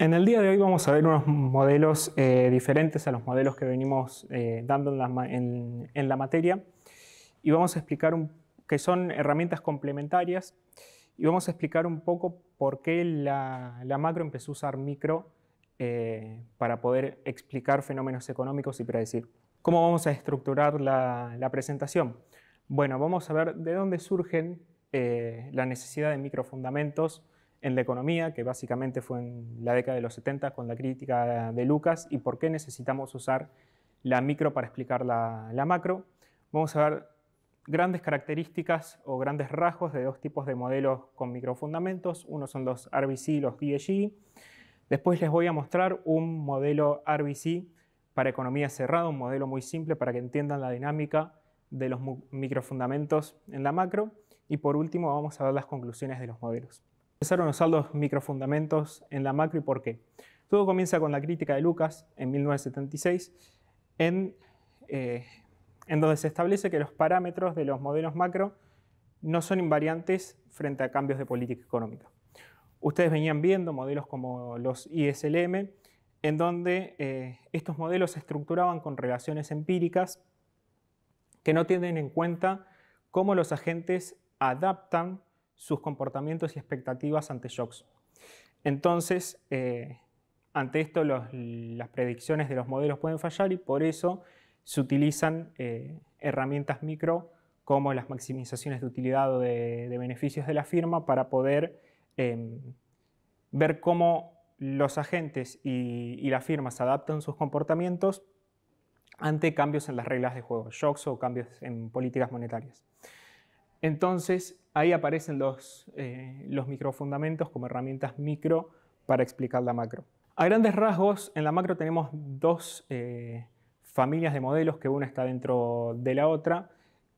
En el día de hoy vamos a ver unos modelos diferentes a los modelos que venimos dando en la materia, y vamos a explicar que son herramientas complementarias, y vamos a explicar un poco por qué la macro empezó a usar micro para poder explicar fenómenos económicos y predecir. ¿Cómo vamos a estructurar la presentación? Bueno, vamos a ver de dónde surgen la necesidad de microfundamentos en la economía, que básicamente fue en la década de los 70 con la crítica de Lucas, y por qué necesitamos usar la micro para explicar la macro. Vamos a ver grandes características o grandes rasgos de dos tipos de modelos con microfundamentos. Uno son los RBC y los DSG. Después les voy a mostrar un modelo RBC para economía cerrada, un modelo muy simple para que entiendan la dinámica de los microfundamentos en la macro. Y por último vamos a ver las conclusiones de los modelos. Empezaron a usar los microfundamentos en la macro y por qué. Todo comienza con la crítica de Lucas en 1976, en donde se establece que los parámetros de los modelos macro no son invariantes frente a cambios de política económica. Ustedes venían viendo modelos como los ISLM, en donde estos modelos se estructuraban con relaciones empíricas que no tienen en cuenta cómo los agentes adaptan sus comportamientos y expectativas ante shocks. Entonces, ante esto las predicciones de los modelos pueden fallar, y por eso se utilizan herramientas micro como las maximizaciones de utilidad o de beneficios de la firma para poder ver cómo los agentes y las firmas adaptan sus comportamientos ante cambios en las reglas de juego, shocks o cambios en políticas monetarias. Entonces, ahí aparecen los microfundamentos como herramientas micro para explicar la macro. A grandes rasgos, en la macro tenemos dos familias de modelos, que una está dentro de la otra,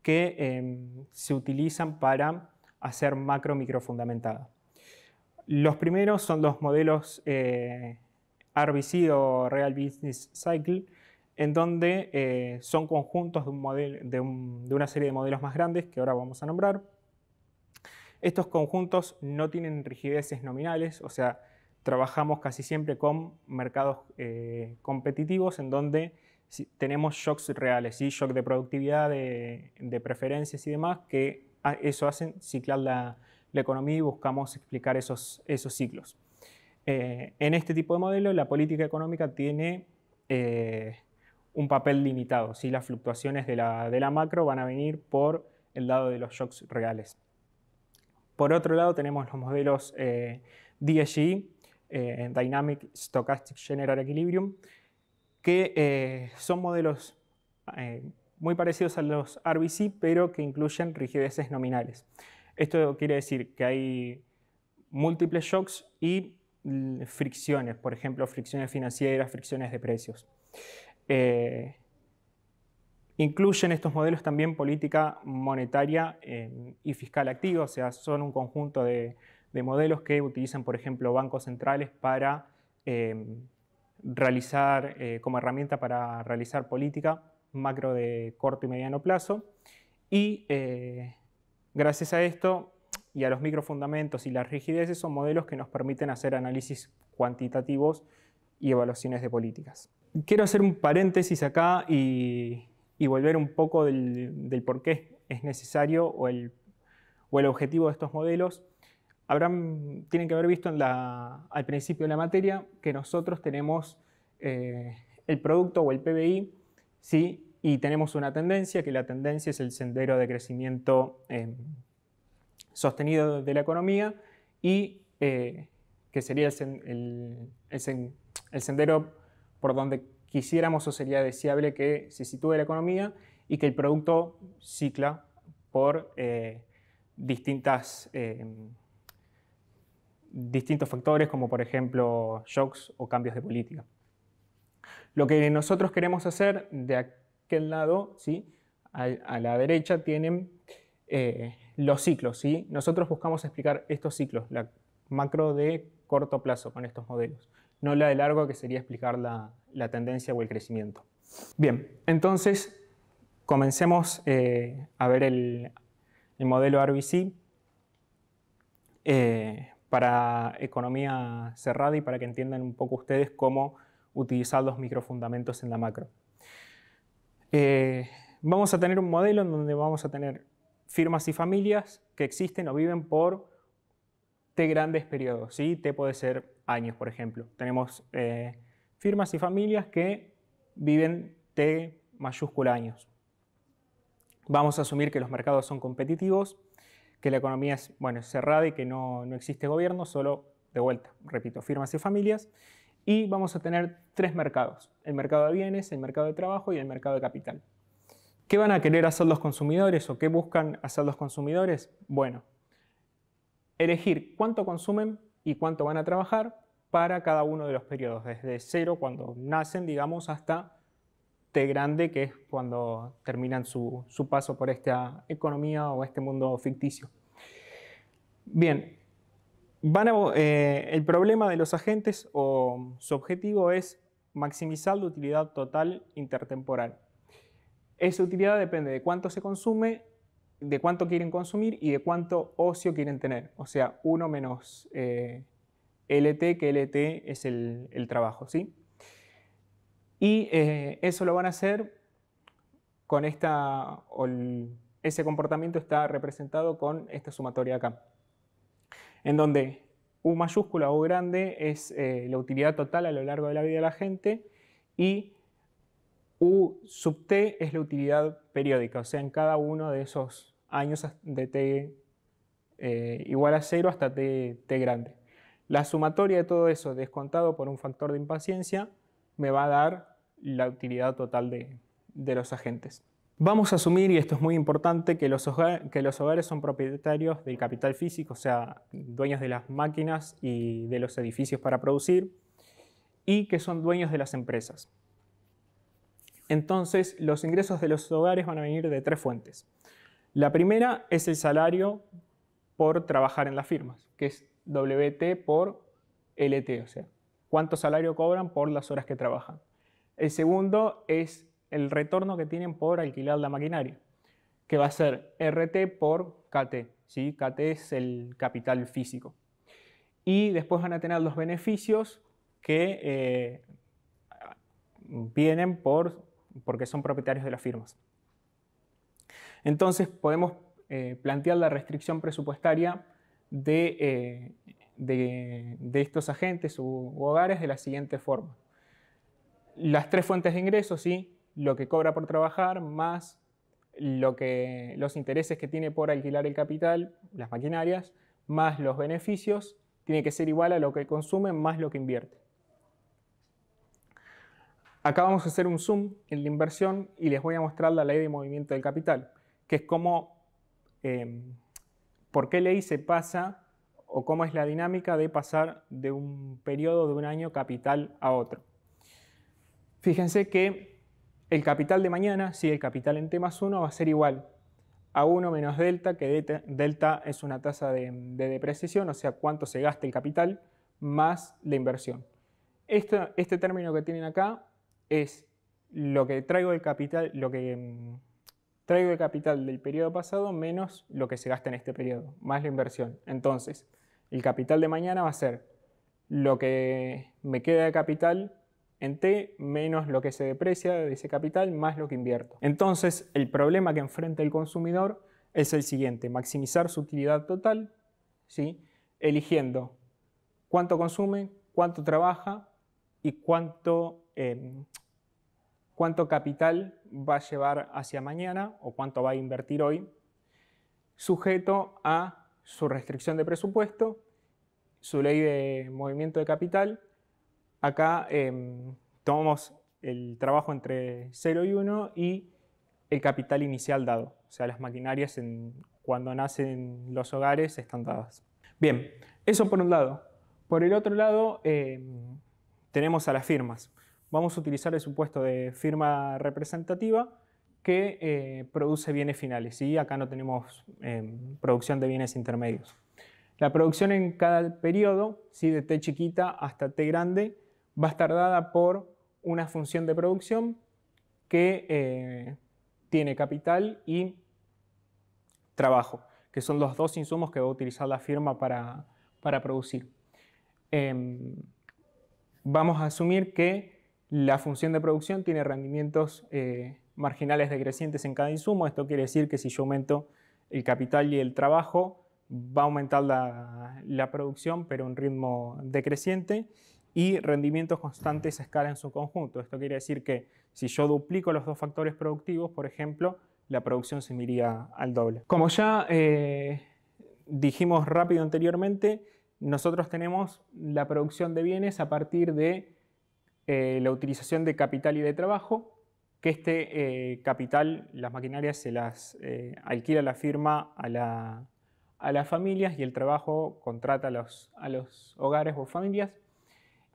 que se utilizan para hacer macro microfundamentada. Los primeros son los modelos RBC o Real Business Cycle, en donde son conjuntos de una serie de modelos más grandes que ahora vamos a nombrar. Estos conjuntos no tienen rigideces nominales, o sea, trabajamos casi siempre con mercados competitivos en donde tenemos shocks reales, ¿sí? Shock de productividad, de preferencias y demás, que eso hacen ciclar la economía, y buscamos explicar esos ciclos. En este tipo de modelo, la política económica tiene un papel limitado, ¿sí? Las fluctuaciones de la macro van a venir por el lado de los shocks reales. Por otro lado tenemos los modelos DSG, Dynamic Stochastic General Equilibrium, que son modelos muy parecidos a los RBC, pero que incluyen rigideces nominales. Esto quiere decir que hay múltiples shocks y fricciones, por ejemplo, fricciones financieras, fricciones de precios. Incluyen estos modelos también política monetaria y fiscal activa, o sea, son un conjunto de modelos que utilizan, por ejemplo, bancos centrales para realizar, como herramienta para realizar política macro de corto y mediano plazo. Y gracias a esto y a los microfundamentos y las rigideces, son modelos que nos permiten hacer análisis cuantitativos y evaluaciones de políticas. Quiero hacer un paréntesis acá y volver un poco del por qué es necesario o el objetivo de estos modelos. Tienen que haber visto al principio de la materia que nosotros tenemos el producto o el PBI, ¿sí? Y tenemos una tendencia, que la tendencia es el sendero de crecimiento sostenido de la economía, y que sería el sendero por donde quisiéramos o sería deseable que se sitúe la economía, y que el producto cicla por distintos factores, como por ejemplo shocks o cambios de política. Lo que nosotros queremos hacer de aquel lado, ¿sí? A la derecha tienen los ciclos, ¿sí? Nosotros buscamos explicar estos ciclos, la macro de corto plazo con estos modelos, no la de largo, que sería explicar la tendencia o el crecimiento. Bien, entonces comencemos a ver el modelo RBC para economía cerrada y para que entiendan un poco ustedes cómo utilizar los microfundamentos en la macro. Vamos a tener un modelo en donde vamos a tener firmas y familias que existen o viven por T grandes periodos, ¿sí? T puede ser años, por ejemplo. Tenemos firmas y familias que viven T mayúscula años. Vamos a asumir que los mercados son competitivos, que la economía es, bueno, es cerrada y que no existe gobierno, solo, de vuelta, repito, firmas y familias. Y vamos a tener tres mercados: el mercado de bienes, el mercado de trabajo y el mercado de capital. ¿Qué van a querer hacer los consumidores o qué buscan hacer los consumidores? Bueno, elegir cuánto consumen y cuánto van a trabajar para cada uno de los periodos, desde cero, cuando nacen, digamos, hasta T grande, que es cuando terminan su paso por esta economía o este mundo ficticio. Bien, el problema de los agentes o su objetivo es maximizar la utilidad total intertemporal. Esa utilidad depende de cuánto se consume, de cuánto quieren consumir y de cuánto ocio quieren tener. O sea, 1 menos LT, que LT es el trabajo, ¿sí? Y eso lo van a hacer con ese comportamiento está representado con esta sumatoria acá, en donde U mayúscula o U grande es la utilidad total a lo largo de la vida de la gente y U sub T es la utilidad periódica, o sea, en cada uno de esos años de T igual a 0 hasta T grande. La sumatoria de todo eso descontado por un factor de impaciencia me va a dar la utilidad total de los agentes. Vamos a asumir, y esto es muy importante, que los hogares son propietarios del capital físico, o sea, dueños de las máquinas y de los edificios para producir, y que son dueños de las empresas. Entonces, los ingresos de los hogares van a venir de tres fuentes. La primera es el salario por trabajar en las firmas, que es WT por LT, o sea, cuánto salario cobran por las horas que trabajan. El segundo es el retorno que tienen por alquilar la maquinaria, que va a ser RT por KT, ¿sí? KT es el capital físico. Y después van a tener los beneficios que vienen porque son propietarios de las firmas. Entonces podemos plantear la restricción presupuestaria de estos agentes u hogares de la siguiente forma. Las tres fuentes de ingresos, ¿sí? Lo que cobra por trabajar más los intereses que tiene por alquilar el capital, las maquinarias, más los beneficios, tiene que ser igual a lo que consume más lo que invierte. Acá vamos a hacer un zoom en la inversión y les voy a mostrar la ley de movimiento del capital, que es cómo, por qué ley se pasa o cómo es la dinámica de pasar de un periodo de un año capital a otro. Fíjense que el capital de mañana, si el capital en T más 1 va a ser igual a 1 menos delta, que delta es una tasa de depreciación, o sea, cuánto se gasta el capital más la inversión. Este término que tienen acá es lo que traigo del capital, traigo de capital del periodo pasado menos lo que se gasta en este periodo, más la inversión. Entonces, el capital de mañana va a ser lo que me queda de capital en T menos lo que se deprecia de ese capital más lo que invierto. Entonces, el problema que enfrenta el consumidor es el siguiente: maximizar su utilidad total, ¿sí? Eligiendo cuánto consume, cuánto trabaja y cuánto capital va a llevar hacia mañana o cuánto va a invertir hoy, sujeto a su restricción de presupuesto, su ley de movimiento de capital. Acá tomamos el trabajo entre 0 y 1 y el capital inicial dado. O sea, las maquinarias cuando nacen los hogares están dadas. Bien, eso por un lado. Por el otro lado tenemos a las firmas. Vamos a utilizar el supuesto de firma representativa que produce bienes finales. ¿Sí? Acá no tenemos producción de bienes intermedios. La producción en cada periodo, ¿sí? De T chiquita hasta T grande, va a estar dada por una función de producción que tiene capital y trabajo, que son los dos insumos que va a utilizar la firma para para producir. Vamos a asumir que la función de producción tiene rendimientos marginales decrecientes en cada insumo. Esto quiere decir que si yo aumento el capital y el trabajo, va a aumentar la producción, pero a un ritmo decreciente, y rendimientos constantes a escala en su conjunto. Esto quiere decir que si yo duplico los dos factores productivos, por ejemplo, la producción se me iría al doble. Como ya dijimos rápido anteriormente, nosotros tenemos la producción de bienes a partir de la utilización de capital y de trabajo, que este capital, las maquinarias se las alquila la firma a las familias, y el trabajo contrata a los hogares o familias.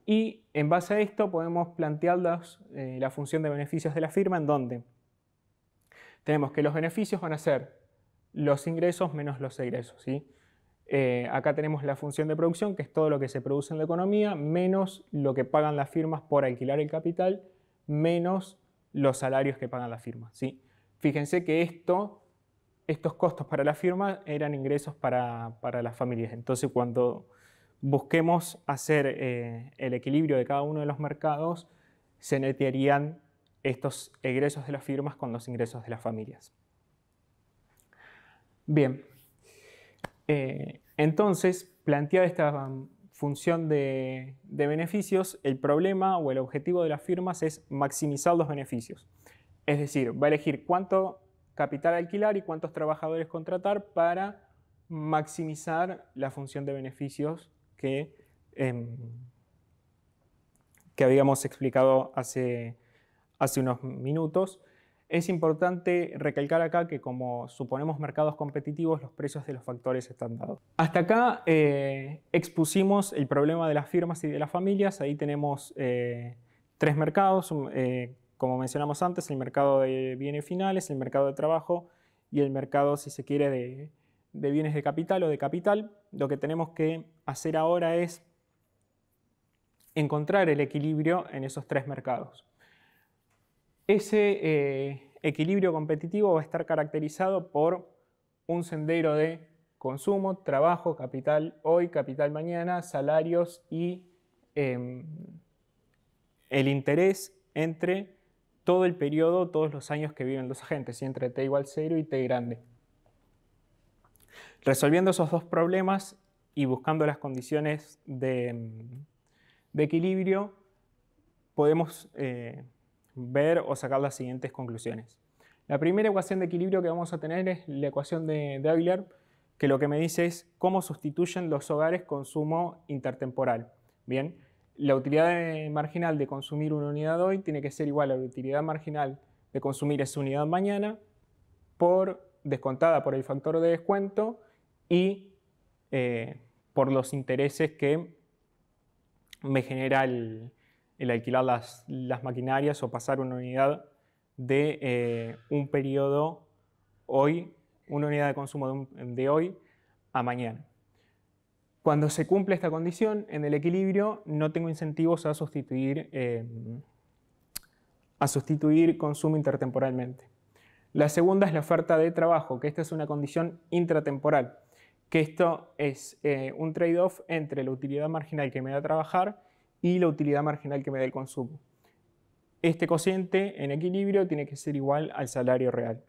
Y en base a esto podemos plantear la función de beneficios de la firma, en donde tenemos que los beneficios van a ser los ingresos menos los egresos, ¿sí? Acá tenemos la función de producción, que es todo lo que se produce en la economía, menos lo que pagan las firmas por alquilar el capital, menos los salarios que pagan las firmas, ¿sí? Fíjense que estos costos para la firma eran ingresos para las familias. Entonces, cuando busquemos hacer el equilibrio de cada uno de los mercados, se netearían estos egresos de las firmas con los ingresos de las familias. Bien, entonces, planteada esta función de beneficios, el problema o el objetivo de las firmas es maximizar los beneficios. Es decir, va a elegir cuánto capital alquilar y cuántos trabajadores contratar para maximizar la función de beneficios que habíamos explicado hace unos minutos. Es importante recalcar acá que, como suponemos mercados competitivos, los precios de los factores están dados. Hasta acá expusimos el problema de las firmas y de las familias. Ahí tenemos tres mercados, como mencionamos antes: el mercado de bienes finales, el mercado de trabajo y el mercado, si se quiere, de bienes de capital o de capital. Lo que tenemos que hacer ahora es encontrar el equilibrio en esos tres mercados. Ese equilibrio competitivo va a estar caracterizado por un sendero de consumo, trabajo, capital hoy, capital mañana, salarios y el interés entre todo el periodo, todos los años que viven los agentes, y entre t igual 0 y t grande. Resolviendo esos dos problemas y buscando las condiciones de equilibrio, podemos ver o sacar las siguientes conclusiones. La primera ecuación de equilibrio que vamos a tener es la ecuación de Euler, que lo que me dice es cómo sustituyen los hogares consumo intertemporal. Bien, la utilidad marginal de consumir una unidad hoy tiene que ser igual a la utilidad marginal de consumir esa unidad mañana, descontada por el factor de descuento y por los intereses que me genera el alquilar las maquinarias o pasar una unidad de un periodo hoy, una unidad de consumo de hoy a mañana. Cuando se cumple esta condición, en el equilibrio no tengo incentivos a sustituir consumo intertemporalmente. La segunda es la oferta de trabajo, que esta es una condición intratemporal, que esto es un trade-off entre la utilidad marginal que me da trabajar y la utilidad marginal que me da el consumo. Este cociente en equilibrio tiene que ser igual al salario real.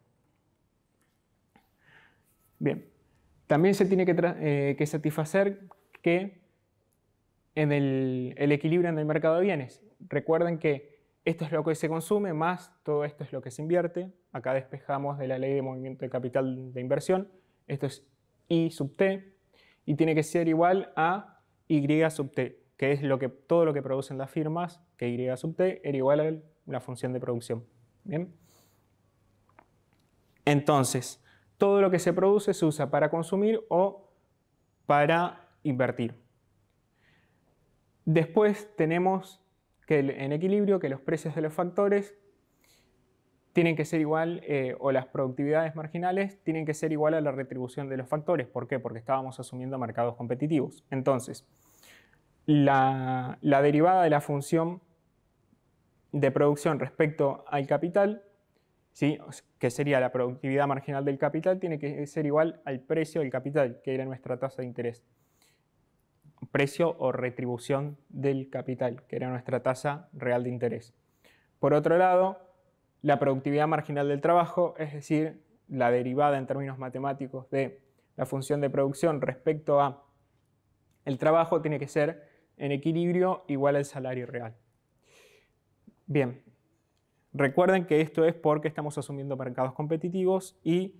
Bien, también se tiene que satisfacer que en el equilibrio en el mercado de bienes. Recuerden que esto es lo que se consume más todo esto es lo que se invierte. Acá despejamos de la ley de movimiento de capital de inversión. Esto es I sub t y tiene que ser igual a Y sub t, que es todo lo que producen las firmas, que Y sub t era igual a la función de producción. ¿Bien? Entonces, todo lo que se produce se usa para consumir o para invertir. Después tenemos que en equilibrio que los precios de los factores tienen que ser igual, o las productividades marginales tienen que ser igual a la retribución de los factores. ¿Por qué? Porque estábamos asumiendo mercados competitivos. Entonces, la derivada de la función de producción respecto al capital, ¿sí?, que sería la productividad marginal del capital, tiene que ser igual al precio del capital, que era nuestra tasa de interés. precio o retribución del capital, que era nuestra tasa real de interés. Por otro lado, la productividad marginal del trabajo, es decir, la derivada en términos matemáticos de la función de producción respecto a el trabajo, tiene que ser en equilibrio igual al salario real. Bien, recuerden que esto es porque estamos asumiendo mercados competitivos y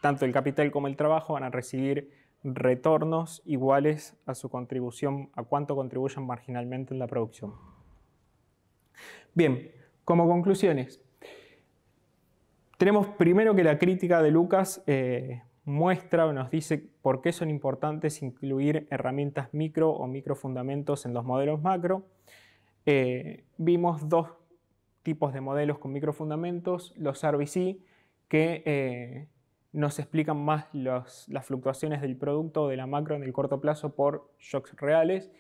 tanto el capital como el trabajo van a recibir retornos iguales a su contribución, a cuánto contribuyen marginalmente en la producción. Bien, como conclusiones, tenemos primero que la crítica de Lucas muestra o nos dice por qué son importantes incluir herramientas micro o microfundamentos en los modelos macro. Vimos dos tipos de modelos con microfundamentos, los RBC, que nos explican más las fluctuaciones del producto o de la macro en el corto plazo por shocks reales,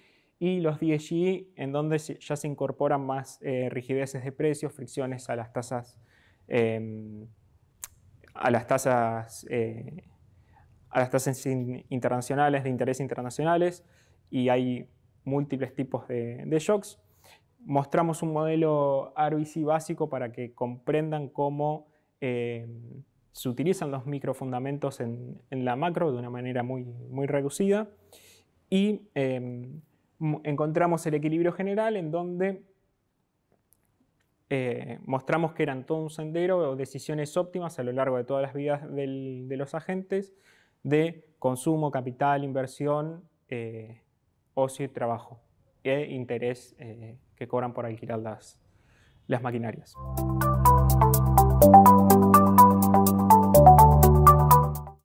y los DSGE, en donde ya se incorporan más rigideces de precios, fricciones a las tasas internacionales, de interés internacionales, y hay múltiples tipos de shocks. Mostramos un modelo RBC básico para que comprendan cómo se utilizan los microfundamentos en la macro de una manera muy reducida. Y encontramos el equilibrio general, en donde mostramos que eran todo un sendero o decisiones óptimas a lo largo de todas las vidas de los agentes de consumo, capital, inversión, ocio y trabajo, e interés que cobran por alquilar las maquinarias.